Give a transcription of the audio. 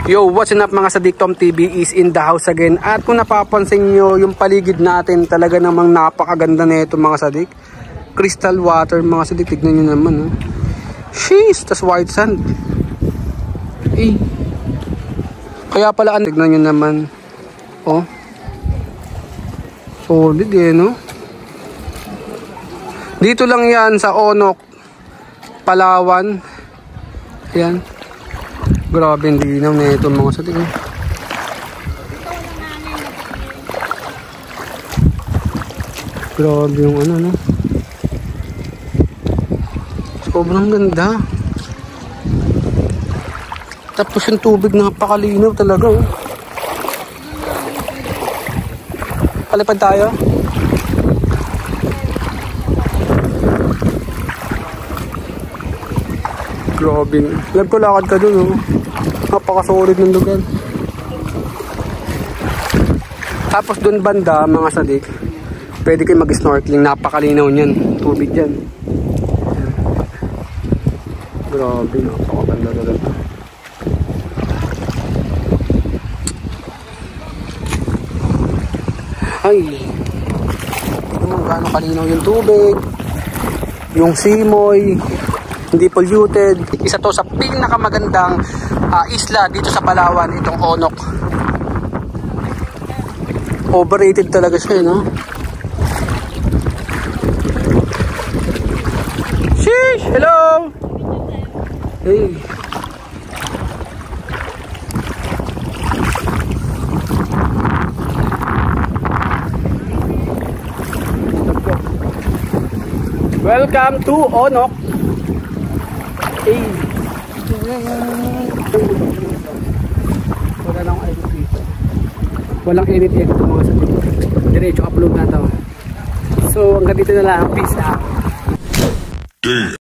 Yo, what's up mga Sadik? Tom TV is in the house again. At kung napapansin nyo, yung paligid natin talaga namang napakaganda nito mga Sadik. Crystal water mga Sadik. Tignan nyo naman. Oh. Sheesh! Tas white sand. Eh. Kaya pala, tignan nyo naman. Oh. Solid eh, no? Dito lang yan sa Onok, Palawan. Yan. Grabe yung linaw na ito mga Sadik. Grabe yung ano, no? Sobrang ganda. Tapos yung tubig napakalinaw talaga. Oh. Palipad tayo. Grabe. Lab ko lakad ka dun, oh. Napakasolid ng lugar. Tapos dun banda, mga Sadik, pwede kayo mag-snorkeling. Napakalinaw niyan. Tubig dyan. Grabe. Napakaganda talaga. Ay. Ito naman gaano kalinaw yung tubig. Yung simoy. Hindi polluted. Isa to sa pinakamagandang isla dito sa Palawan, itong Onok. Overrated talaga siya, no? Sheesh! Hello! Hey! Welcome to Onok! Hey. Wala lang edit dito. Walang edit mga Sadik. Diretso upload na to. So hanggang dito na lang. Peace out.